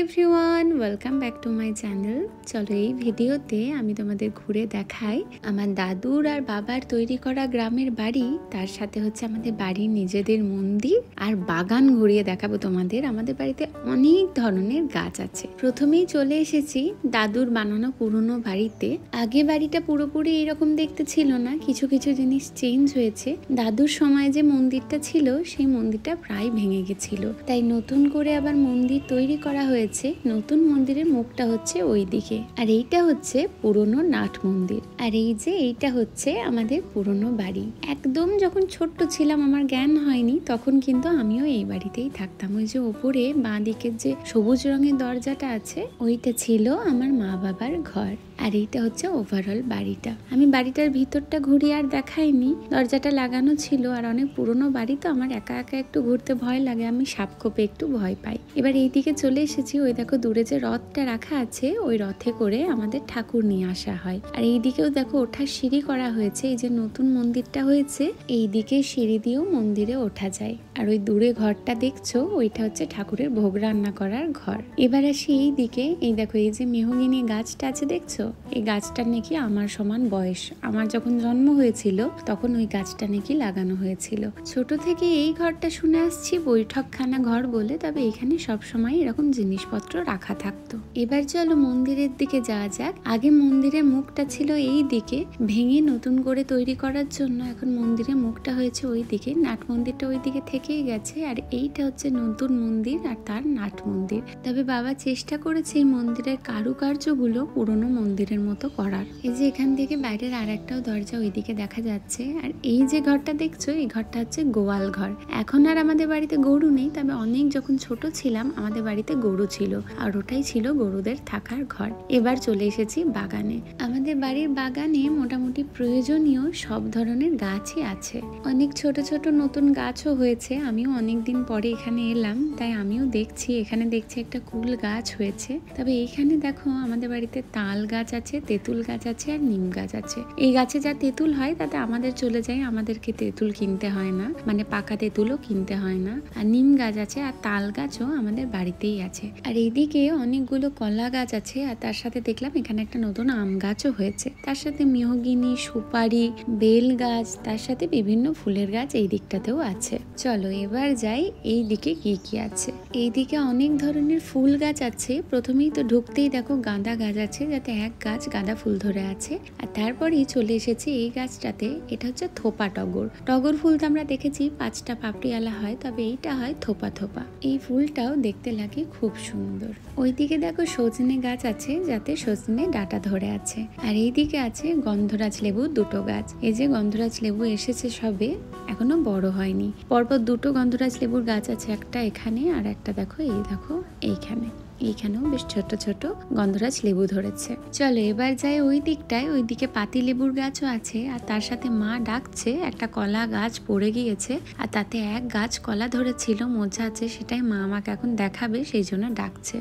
Everyone, welcome back to my channel. চলো এই ভিডিওতে আমি তোমাদের ঘুরে দেখাই আমার দাদুর আর বাবার তৈরি করা গ্রামের বাড়ি, তার সাথে হচ্ছে আমাদের বাড়ির নিজেদের মন্দির আর বাগান ঘুরিয়ে দেখাবো তোমাদের। আমাদের বাড়িতে অনেক ধরনের গাছ আছে। প্রথমেই চলে এসেছি দাদুর বানানো পুরনো বাড়িতে। আগে বাড়িটা পুরোপুরি এরকম দেখতে ছিল না, কিছু কিছু জিনিস চেঞ্জ হয়েছে। দাদুর সময় যে মন্দিরটা ছিল সেই মন্দিরটা প্রায় ভেঙে গেছিল, তাই নতুন করে আবার মন্দির তৈরি করা হয়েছে। নতুন মন্দিরের মুখটা হচ্ছে ওই দিকে, আর এইটা হচ্ছে পুরনো নাট মন্দির। আর এই যে এইটা হচ্ছে আমাদের পুরনো বাড়ি। একদম যখন ছোট্ট ছিলাম, আমার জ্ঞান হয়নি, তখন কিন্তু আমিও এই বাড়িতেই থাকতাম। ওই যে ওপরে বাঁ দিকের যে সবুজ রঙের দরজাটা আছে, ওইটা ছিল আমার মা বাবার ঘর। আর এইটা হচ্ছে ওভারঅল বাড়িটা। আমি বাড়িটার ভিতরটা ঘুরি আর দেখাইনি, দরজাটা লাগানো ছিল। আর অনেক পুরনো বাড়ি তো আমার একা একা একটু ঘুরতে ভয় লাগে, আমি সাপখোপে একটু ভয় পাই। এবার এইদিকে চলে এসেছি। ওই দেখো দূরে যে রথটা রাখা আছে, ওই রথে করে আমাদের ঠাকুর নিয়ে আসা হয়। আর এইদিকেও দেখো ওঠার সিঁড়ি করা হয়েছে। এই যে নতুন মন্দিরটা হয়েছে, এইদিকে সিঁড়ি দিয়েও মন্দিরে ওঠা যায়। আর ওই দূরে ঘরটা দেখছো, ওইটা হচ্ছে ঠাকুরের ভোগ রান্না করার ঘর। এবার আসি এই দিকে। এই দেখো এই যে মেহগিনি গাছটা আছে দেখছো, এই গাছটার নাকি আমার সমান বয়স। আমার যখন জন্ম হয়েছিল তখন ওই গাছটা নাকি লাগানো হয়েছিল। ছোট থেকে এই ঘরটা শুনে আসছি বৈঠকখানা ঘর বলে, তবে এখানে সবসময় এরকম জিনিসপত্র রাখা থাকতো। এবার চলো মন্দিরের দিকে যাওয়া যাক। আগে মন্দিরের মুখটা ছিল এই দিকে, ভেঙে নতুন করে তৈরি করার জন্য এখন মন্দিরের মুখটা হয়েছে ওই দিকে। নাট মন্দিরটা ওই দিকে থেকেই গেছে, আর এইটা হচ্ছে নতুন মন্দির আর তার নাট মন্দির। তবে বাবা চেষ্টা করেছে এই মন্দিরের কারুকার্যগুলো পুরনো মন্দিরের মতো করার। এই যে এখান থেকে বাইরের আর একটাও দরজা ওইদিকে দেখা যাচ্ছে। আর এই যে ঘরটা দেখছো, এই ঘরটা হচ্ছে গোয়াল ঘর। এখন আর আমাদের বাড়িতে গরু নেই, তবে অনেক যখন ছোট ছিলাম আমাদের বাড়িতে গরু ছিল, আর ওটাই ছিল গরুদের থাকার ঘর। এবার চলে এসেছি বাগানে। আমাদের বাড়ির বাগানে মোটামুটি প্রয়োজনীয় সব ধরনের গাছই আছে। অনেক ছোট ছোট নতুন গাছও হয়েছে। আমিও অনেকদিন পরে এখানে এলাম, তাই আমিও দেখছি। এখানে দেখছি একটা কুল গাছ হয়েছে। তবে এইখানে দেখো আমাদের বাড়িতে তাল গাছ আছে, তেঁতুল গাছ আছে, আর নিম গাছ আছে। এই গাছে যা তেঁতুল হয় তাতে আমাদের চলে যায়, আমাদেরকে তেঁতুল কিনতে হয় না, মানে পাকা তেঁতুলও কিনতে হয় না। আর নিম গাছ আছে, আর তাল গাছও আমাদের বাড়িতেই আছে। আর এইদিকে অনেকগুলো কলা গাছ আছে, আর তার সাথে দেখলাম এখানে একটা নতুন আম গাছও হয়েছে। তার সাথে মেহগিনি, সুপারি, বেল গাছ, তার সাথে বিভিন্ন ফুলের গাছ এই দিকটাতেও আছে। চলো এবার যাই এই দিকে কি কি আছে। এইদিকে অনেক ধরনের ফুল গাছ আছে। প্রথমেই তো ঢুকতেই দেখো গাঁদা গাছ আছে, যাতে এক গাছ গাঁদা ফুল ধরে আছে। আর তারপরেই চলে এসেছি এই গাছটাতে। এটা হচ্ছে থোপা টগর। টগর ফুল তো আমরা দেখেছি 5টা পাপড়িওয়ালা হয়, তবে এইটা হয় থোপা থোপা। এই ফুলটাও দেখতে লাগে খুব সুন্দর। ওইদিকে দেখো সজনে গাছ আছে, যাতে সজনে ডাটা ধরে আছে। আর এইদিকে আছে গন্ধরাজ লেবু 2টো গাছ। এই যে গন্ধরাজ লেবু এসেছে সবে, এখনো বড় হয়নি। পরপর 2টো গন্ধরাজ লেবুর গাছ আছে, একটা এখানে আর একটা দেখো এই দেখো এইখানে। এইখানেও বেশ ছোট ছোট গন্ধরাজ লেবু ধরেছে। চলো এবার যাই ওই দিকটায়। ওইদিকে পাতি লেবুর গাছও আছে, আর তার সাথে মা ডাকছে। একটা কলা গাছ পড়ে গিয়েছে, আর তাতে এক গাছ কলা ধরেছিল, মজা আছে, সেটাই মা আমাকে এখন দেখাবে, সেই জন্য ডাকছে।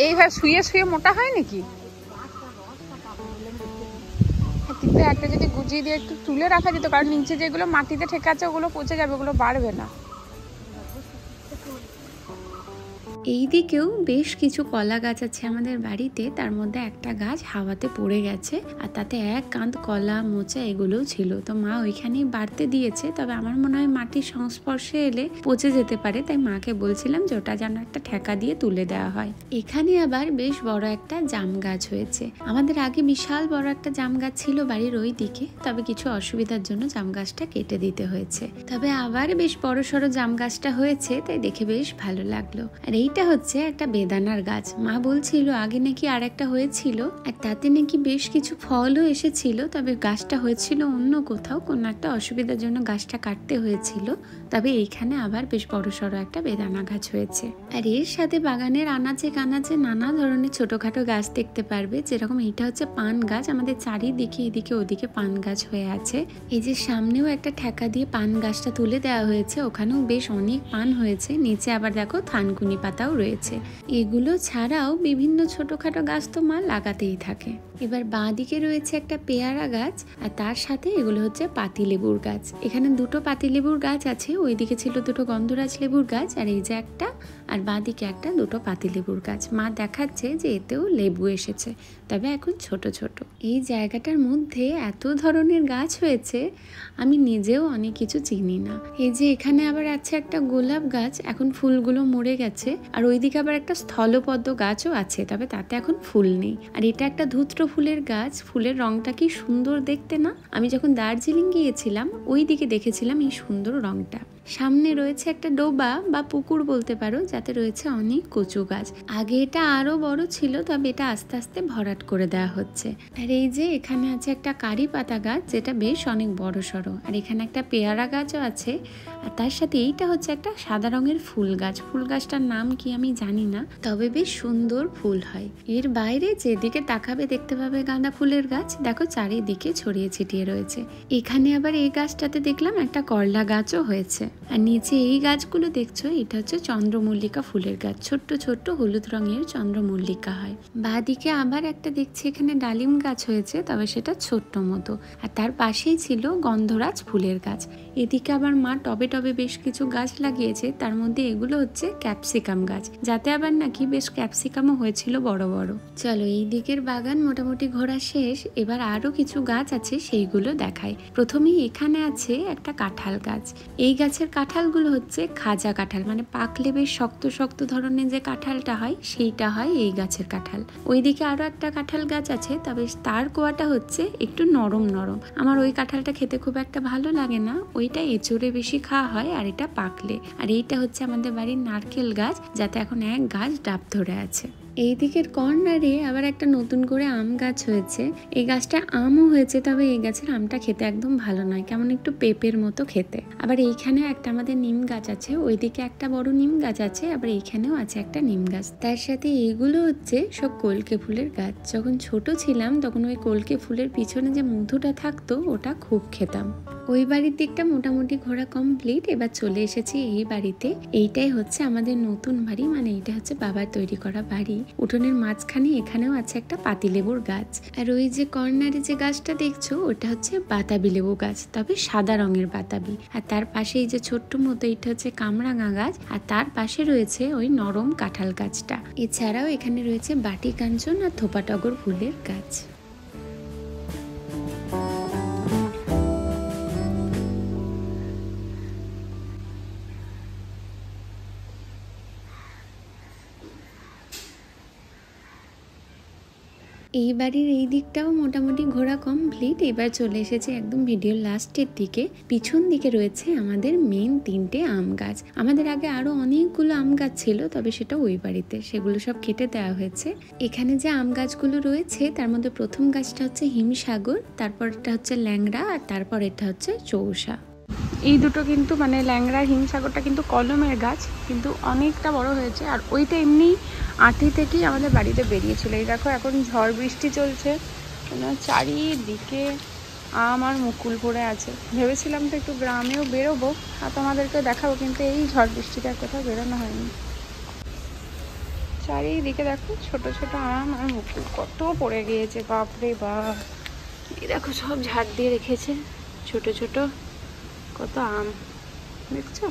এইভাবে শুয়ে শুয়ে মোটা হয় নাকি? কিন্তু একটা যদি গুজিয়ে দিয়ে একটু তুলে রাখা যেত, কারণ নিচে যেগুলো মাটিতে ঠেকে আছে ওগুলো পচে যাবে, ওগুলো বাড়বে না। এই দিকেও বেশ কিছু কলা গাছ আছে আমাদের বাড়িতে। তার মধ্যে একটা গাছ হাওয়াতে পড়ে গেছে, আর তাতে এক কাঁধ কলা, মোচা এগুলোও ছিল। তো মা ওইখানেই বাড়তে দিয়েছে, তবে আমার মনে হয় মাটির সংস্পর্শে এলে পচে যেতে পারে, তাই মাকে বলছিলাম যে ওটা যেন একটা ঠেকা দিয়ে তুলে দেওয়া হয়। এখানে আবার বেশ বড় একটা জাম গাছ হয়েছে। আমাদের আগে বিশাল বড় একটা জাম গাছ ছিল বাড়ির ওই দিকে, তবে কিছু অসুবিধার জন্য জাম গাছটা কেটে দিতে হয়েছে। তবে আবার বেশ বড় সড়ো জাম গাছটা হয়েছে, তাই দেখে বেশ ভালো লাগলো। আর এইটা হচ্ছে একটা বেদানার গাছ। মা বলছিল আগে নাকি আর একটা হয়েছিল, আর তাতে নাকি বেশ কিছু ফলও এসেছিল, তবে গাছটা হয়েছিল অন্য কোথাও, কোনো একটা অসুবিধার জন্য গাছটা কাটতে হয়েছিল। তবে এইখানে আবার বেশ বড় সড়ো একটা বেদানা গাছ হয়েছে। আর এর সাথে বাগানের আনাচে কানাচে নানা ধরনের ছোটখাটো গাছ দেখতে পারবে। যেরকম এইটা হচ্ছে পান গাছ। আমাদের চারিদিকে এদিকে ওদিকে পান গাছ হয়ে আছে। এই যে সামনেও একটা ঠেকা দিয়ে পান গাছটা তুলে দেওয়া হয়েছে, ওখানেও বেশ অনেক পান হয়েছে। নিচে আবার দেখো থানকুনি পাতা পাতাও রয়েছে। এগুলো ছাড়াও বিভিন্ন ছোটখাটো গাছ তো মা লাগাতেই থাকে। এবার বাঁ দিকে রয়েছে একটা পেয়ারা গাছ, আর তার সাথে এগুলো হচ্ছে পাতিলেবুর গাছ। এখানে দুটো পাতিলেবুর গাছ আছে, ওইদিকে ছিল দুটো গন্ধরাজ লেবুর গাছ, আর এই যে একটা, আর বাঁ দিকে একটা, দুটো পাতিলেবুর গাছ। মা দেখাচ্ছে যে এতেও লেবু এসেছে, তবে এখন ছোট ছোট। এই জায়গাটার মধ্যে এত ধরনের গাছ হয়েছে, আমি নিজেও অনেক কিছু চিনি না। এই যে এখানে আবার আছে একটা গোলাপ গাছ, এখন ফুলগুলো মরে গেছে, আর ওইদিকে আবার একটা স্থলপদ্ম গাছও আছে, তবে তাতে এখন ফুল নেই। আর এটা একটা ধূত্র ফুলের গাছ, ফুলের রংটা কি সুন্দর দেখতে না? আমি যখন দার্জিলিং গিয়েছিলাম ওই দিকে দেখেছিলাম এই সুন্দর রংটা। সামনে রয়েছে একটা ডোবা বা পুকুর বলতে পারো, যাতে রয়েছে অনেক কচু গাছ। আগে এটা আরো বড় ছিল, তবে এটা আস্তে আস্তে ভরাট করে দেওয়া হচ্ছে। আর এই যে এখানে আছে একটা কারি পাতা গাছ, যেটা বেশ অনেক বড় সড়ো। আর এখানে একটা পেয়ারা গাছও আছে, আর তার সাথে এইটা হচ্ছে একটা সাদা রঙের ফুল গাছ। ফুল গাছটার নাম কি আমি জানি না, তবে বেশ সুন্দর ফুল হয়। এর বাইরে যেদিকে তাকাবে দেখতে পাবে গাঁদা ফুলের গাছ, দেখো চারিদিকে ছড়িয়ে ছিটিয়ে রয়েছে। এখানে আবার এই গাছটাতে দেখলাম একটা করলা গাছও হয়েছে। আর নিচে এই গাছগুলো দেখছো, এটা হচ্ছে চন্দ্রমল্লিকা ফুলের গাছ, ছোট্ট ছোট্ট হলুদ রঙের চন্দ্রমল্লিকা হয়। বাঁদিকে আবার একটা দেখছি এখানে ডালিম গাছ হয়েছে, তবে সেটা ছোট্ট মতো। আর তার পাশেই ছিল গন্ধরাজ ফুলের গাছ। এদিকে আবার মা টবে টবে বেশ কিছু গাছ লাগিয়েছে, তার মধ্যে এগুলো হচ্ছে ক্যাপসিকাম গাছ, যাতে আবার নাকি বেশ ক্যাপসিকামও হয়েছিল বড় বড়। চলো এই দিকের বাগান মোটামুটি ঘোরা শেষ, এবার আরো কিছু গাছ আছে সেইগুলো দেখাই। প্রথমেই এখানে আছে একটা কাঁঠাল গাছ। এই গাছের কাঁঠালগুলো হচ্ছে খাজা কাঁঠাল, মানে পাকলে বেশ শক্ত শক্ত ধরনের যে কাঁঠালটা হয় সেইটা হয় এই গাছের কাঁঠাল। ওইদিকে আরো একটা কাঁঠাল গাছ আছে, তবে তার কোয়াটা হচ্ছে একটু নরম নরম। আমার ওই কাঁঠালটা খেতে খুব একটা ভালো লাগে না, ওইটা এঁচড়ে বেশি খাওয়া হয়, আর এটা পাকলে। আর এইটা হচ্ছে আমাদের বাড়ির নারকেল গাছ, যাতে এখন এক গাছ ডাব ধরে আছে। এই দিকের কর্নারে আবার একটা নতুন করে আম গাছ হয়েছে। এই গাছটা আমও হয়েছে, তবে এই গাছের আমটা খেতে একদম ভালো নয়, কেমন একটু পেঁপের মতো খেতে। আবার এইখানে একটা আমাদের নিম গাছ আছে, ওইদিকে একটা বড় নিম গাছ আছে, আবার এইখানেও আছে একটা নিম গাছ। তার সাথে এইগুলো হচ্ছে সব কলকে ফুলের গাছ। যখন ছোট ছিলাম তখন ওই কলকে ফুলের পিছনে যে মধুটা থাকতো ওটা খুব খেতাম। ওই বাড়ির দিকটা মোটামুটি ঘোরা কমপ্লিট, এবার চলে এসেছি এই বাড়িতে। এইটাই হচ্ছে আমাদের নতুন বাড়ি, মানে এইটা হচ্ছে বাবার তৈরি করা বাড়ি। উঠোনের মাঝখানে এখানেও আছে একটা পাতিলেবুর গাছ। আর ওই যে কর্নারে যে গাছটা দেখছো ওটা হচ্ছে বাতাবি লেবু গাছ, তবে সাদা রঙের বাতাবি। আর তার পাশে এই যে ছোট্ট মতো এটা হচ্ছে কামরাঙা গাছ, আর তার পাশে রয়েছে ওই নরম কাঁঠাল গাছটা। এছাড়াও এখানে রয়েছে বাটি কাঞ্চন আর থোপা টগর ফুলের গাছ। এই বাড়ির এই দিকটাও মোটামুটি ঘোরা কমপ্লিট, এবার চলে এসেছে একদম ভিডিওর লাস্টের দিকে। পিছন দিকে রয়েছে আমাদের মেন 3টে আম গাছ। আমাদের আগে আরো অনেকগুলো আম গাছ ছিল, তবে সেটা ওই বাড়িতে, সেগুলো সব কেটে দেওয়া হয়েছে। এখানে যে আম গাছগুলো রয়েছে তার মধ্যে প্রথম গাছটা হচ্ছে হিমসাগর, তারপর এটা হচ্ছে ল্যাংড়া, আর তারপর এটা হচ্ছে চৌসা। এই দুটো কিন্তু মানে ল্যাংড়া হিমসাগরটা কিন্তু কলমের গাছ, কিন্তু অনেকটা বড় হয়েছে। আর ওইটা এমনি আঁটি থেকেই আমাদের বাড়িতে বেরিয়েছিল। এই দেখো এখন ঝড় বৃষ্টি চলছে, চারিদিকে আম আর মুকুল পড়ে আছে। ভেবেছিলাম তো একটু গ্রামেও বেরোবো আর তোমাদেরকে দেখাবো, কিন্তু এই ঝড় বৃষ্টিতে কোথাও বেরোনো হয়নি। চারিদিকে দেখো ছোট ছোট আম আর মুকুল কত পড়ে গিয়েছে, বাপরে বাপ। এই দেখো সব ঝাড় দিয়ে রেখেছে ছোট ছোট কত আম, দেখছো?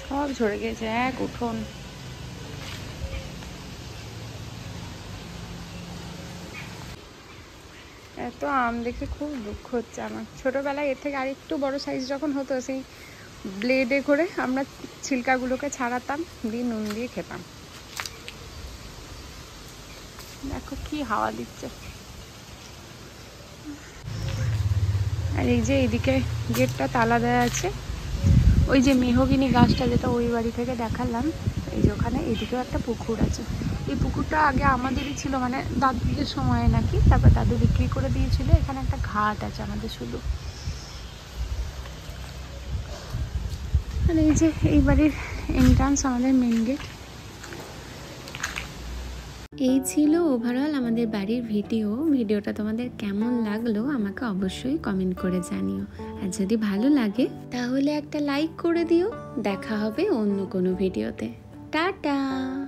সব ঝরে গেছে এক উঠোন। এত আম দেখে খুব দুঃখ হচ্ছে আমার। ছোটবেলায় এর থেকে আরেকটু বড় সাইজ যখন হতো, সেই ব্লেডে করে আমরা ছিলকাগুলোকে ছাড়াতাম, দিয়ে নুন দিয়ে খেতাম। দেখো কি হাওয়া দিচ্ছে। আর এই যে এইদিকে গেটটা তালা দেওয়া আছে। ওই যে মেহগিনি গাছটা যেটা ওই বাড়ি থেকে দেখালাম, এই যে ওখানে এইদিকেও একটা পুকুর আছে। এই পুকুরটা আগে আমাদেরই ছিল, মানে দাদুদের সময় নাকি, তারপর দাদু বিক্রি করে দিয়েছিল। এখানে একটা ঘাট আছে আমাদের শুধু। আর এই যে এই বাড়ির এন্ট্রান্স, আমাদের মেন গেট। এই ছিল ওভারঅল আমাদের বাড়ির ভিডিওটা তোমাদের কেমন লাগলো আমাকে অবশ্যই কমেন্ট করে জানিও। আর যদি ভালো লাগে তাহলে একটা লাইক করে দিও। দেখা হবে অন্য কোনো ভিডিওতে। টাটা।